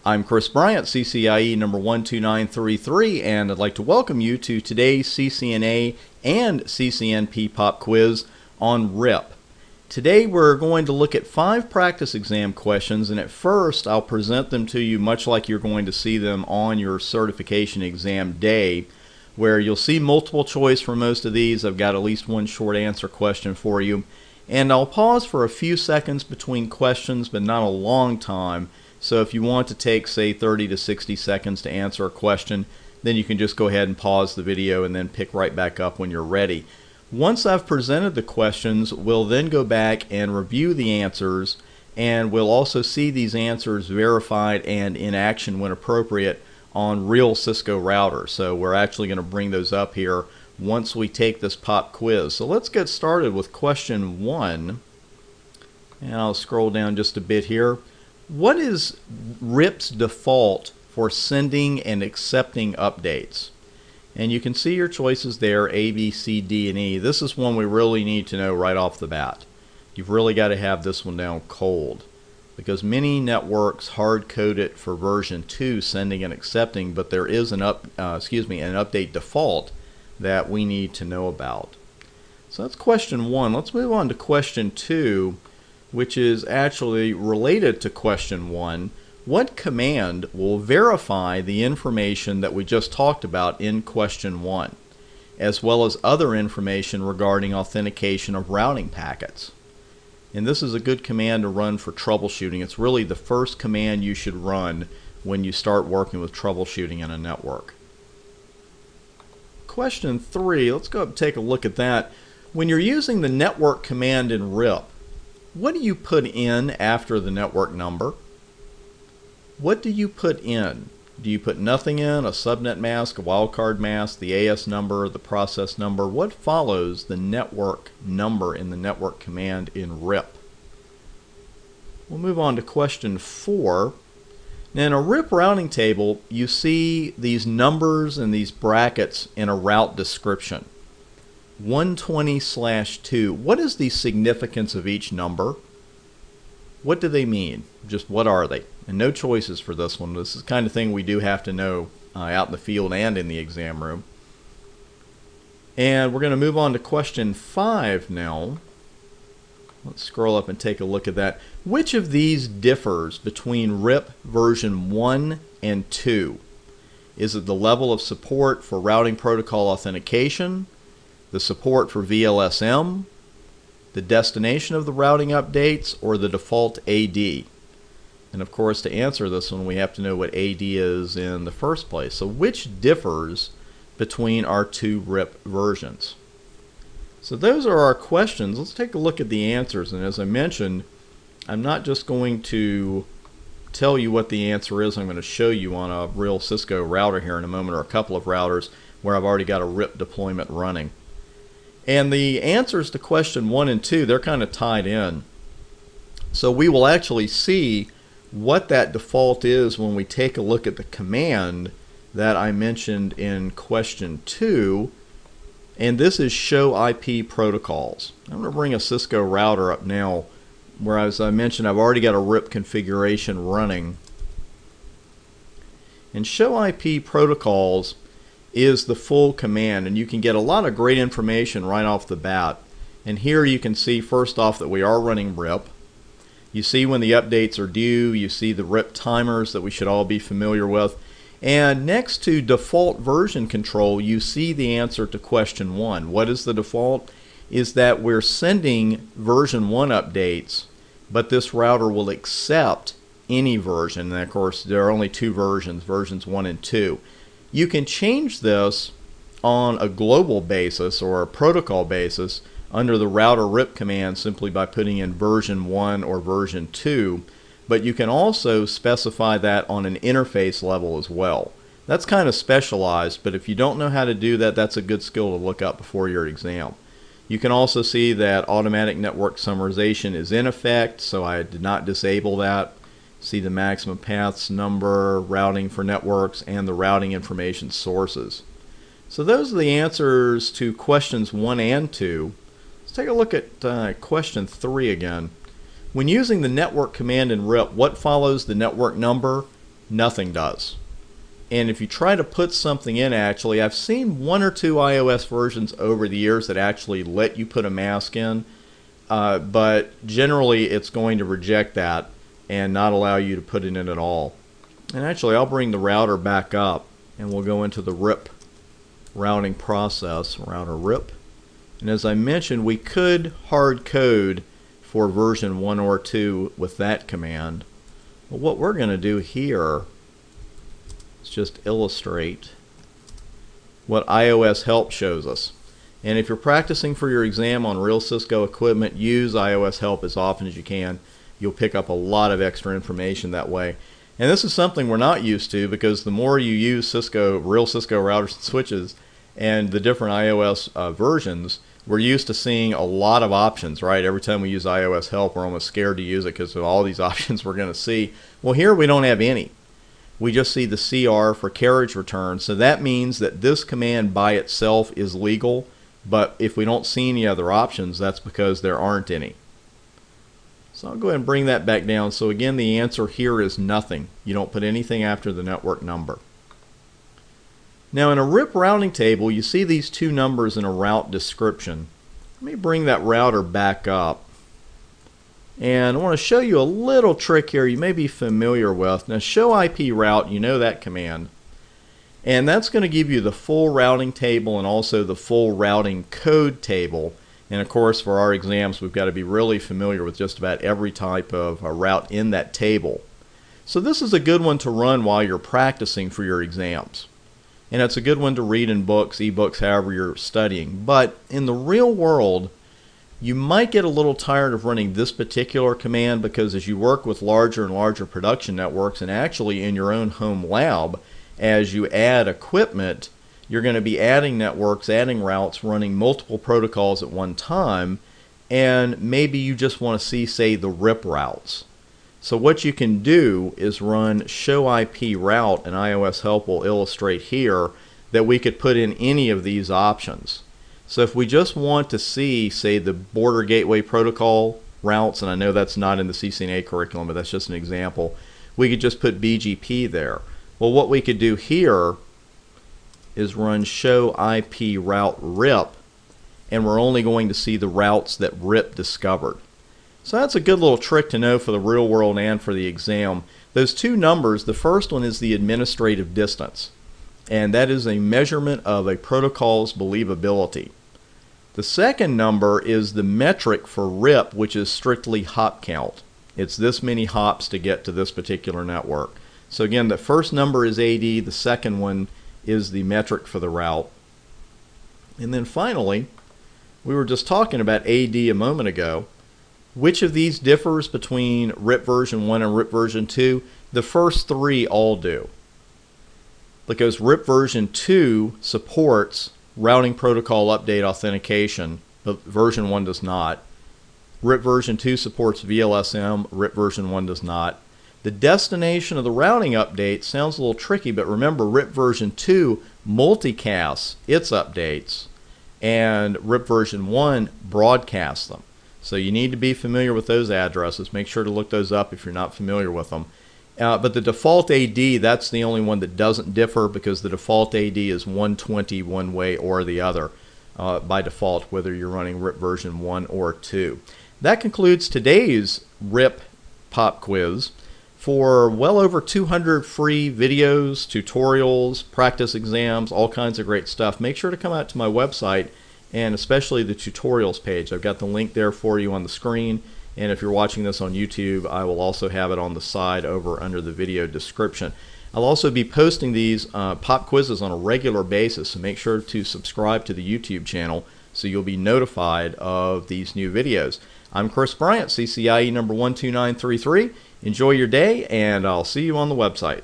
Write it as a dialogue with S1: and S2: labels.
S1: I'm Chris Bryant, CCIE number 12933, and I'd like to welcome you to today's CCNA and CCNP pop quiz on RIP. Today we're going to look at 5 practice exam questions, and at first I'll present them to you much like you're going to see them on your certification exam day, where you'll see multiple choice for most of these. I've got at least one short answer question for you, and I'll pause for a few seconds between questions, but not a long time. So if you want to take, say, 30 to 60 seconds to answer a question, then you can just go ahead and pause the video and then pick right back up when you're ready. Once I've presented the questions, we'll then go back and review the answers, and we'll also see these answers verified and in action when appropriate on real Cisco routers. So we're actually going to bring those up here once we take this pop quiz. So let's get started with question 1, and I'll scroll down just a bit here. What is RIP's default for sending and accepting updates? And you can see your choices there, A, B, C, D, and E. This is one we really need to know right off the bat. You've really got to have this one down cold, because many networks hard-code it for version 2, sending and accepting, but there is an update default that we need to know about. So that's question 1. Let's move on to question 2, which is actually related to question 1. What command will verify the information that we just talked about in question 1, as well as other information regarding authentication of routing packets? And this is a good command to run for troubleshooting. It's really the first command you should run when you start working with troubleshooting in a network. Question 3, let's go up and take a look at that. When you're using the network command in RIP, what do you put in after the network number? What do you put in? Do you put nothing in, a subnet mask, a wildcard mask, the AS number, the process number? What follows the network number in the network command in RIP? We'll move on to question 4. Now in a RIP routing table, you see these numbers and these brackets in a route description. 120/2. What is the significance of each number? What do they mean? Just what are they? And no choices for this one. This is the kind of thing we do have to know out in the field and in the exam room. And we're going to move on to question 5 now. Let's scroll up and take a look at that. Which of these differs between RIP version 1 and 2? Is it the level of support for routing protocol authentication, the support for VLSM, the destination of the routing updates, or the default AD? And of course, to answer this one, we have to know what AD is in the first place. So which differs between our 2 RIP versions? So those are our questions. Let's take a look at the answers. And as I mentioned, I'm not just going to tell you what the answer is. I'm going to show you on a real Cisco router here in a moment, or a couple of routers where I've already got a RIP deployment running. And the answers to question 1 and 2, they're kind of tied in. So we will actually see what that default is when we take a look at the command that I mentioned in question 2. And this is show IP protocols. I'm going to bring a Cisco router up now, where, as I mentioned, I've already got a RIP configuration running. And show IP protocols is the full command, and you can get a lot of great information right off the bat. And here you can see first off that we are running RIP. You see when the updates are due. You see the RIP timers that we should all be familiar with. And next to default version control, you see the answer to question 1. What is the default? Is that we're sending version 1 updates, but this router will accept any version. And of course, there are only 2 versions, versions 1 and 2. You can change this on a global basis or a protocol basis under the router RIP command simply by putting in version 1 or version 2, but you can also specify that on an interface level as well. That's kind of specialized, but if you don't know how to do that, that's a good skill to look up before your exam. You can also see that automatic network summarization is in effect, so I did not disable that. See the maximum paths number, routing for networks, and the routing information sources. So those are the answers to questions 1 and 2. Let's take a look at question 3 again. When using the network command in RIP, what follows the network number, nothing does. And if you try to put something in, actually, I've seen 1 or 2 iOS versions over the years that actually let you put a mask in, but generally it's going to reject that and not allow you to put it in at all. And actually, I'll bring the router back up and we'll go into the RIP routing process, router RIP. And as I mentioned, we could hard code for version 1 or 2 with that command. But what we're going to do here is just illustrate what iOS help shows us. And if you're practicing for your exam on real Cisco equipment, use iOS help as often as you can. You'll pick up a lot of extra information that way. And this is something we're not used to, because the more you use Cisco, real Cisco routers and switches and the different iOS versions, we're used to seeing a lot of options, right? Every time we use iOS help, we're almost scared to use it because of all these options we're going to see. Well, here we don't have any. We just see the CR for carriage return. So that means that this command by itself is legal, but if we don't see any other options, that's because there aren't any. So I'll go ahead and bring that back down. So again, the answer here is nothing. You don't put anything after the network number. Now in a RIP routing table, you see these 2 numbers in a route description. Let me bring that router back up. And I want to show you a little trick here you may be familiar with. Now show IP route, you know that command. And that's going to give you the full routing table and also the full routing code table. And of course, for our exams, we've got to be really familiar with just about every type of route in that table. So this is a good one to run while you're practicing for your exams. And it's a good one to read in books, ebooks, however you're studying. But in the real world, you might get a little tired of running this particular command, because as you work with larger and larger production networks, and actually in your own home lab, as you add equipment, you're going to be adding networks, adding routes, running multiple protocols at one time, and maybe you just want to see, say, the RIP routes. So what you can do is run show IP route, and iOS help will illustrate here that we could put in any of these options. So if we just want to see, say, the border gateway protocol routes, and I know that's not in the CCNA curriculum, but that's just an example, we could just put BGP there. Well, what we could do here is run show IP route RIP, and we're only going to see the routes that RIP discovered. So that's a good little trick to know for the real world and for the exam. Those 2 numbers, the first one is the administrative distance, and that is a measurement of a protocol's believability. The second number is the metric for RIP, which is strictly hop count. It's this many hops to get to this particular network. So again, the first number is AD, the second one is the metric for the route. And then finally, we were just talking about AD a moment ago. Which of these differs between RIP version 1 and RIP version 2? The first 3 all do. Because RIP version 2 supports routing protocol update authentication, but version 1 does not. RIP version 2 supports VLSM, RIP version 1 does not. The destination of the routing update sounds a little tricky, but remember, RIP version 2 multicasts its updates, and RIP version 1 broadcasts them. So you need to be familiar with those addresses. Make sure to look those up if you're not familiar with them. But the default AD, that's the only one that doesn't differ, because the default AD is 120 one way or the other by default, whether you're running RIP version 1 or 2. That concludes today's RIP pop quiz. For well over 200 free videos, tutorials, practice exams, all kinds of great stuff, make sure to come out to my website, and especially the tutorials page. I've got the link there for you on the screen, and if you're watching this on YouTube, I will also have it on the side over under the video description. I'll also be posting these pop quizzes on a regular basis, so make sure to subscribe to the YouTube channel so you'll be notified of these new videos. I'm Chris Bryant, CCIE number 12933. Enjoy your day, and I'll see you on the website.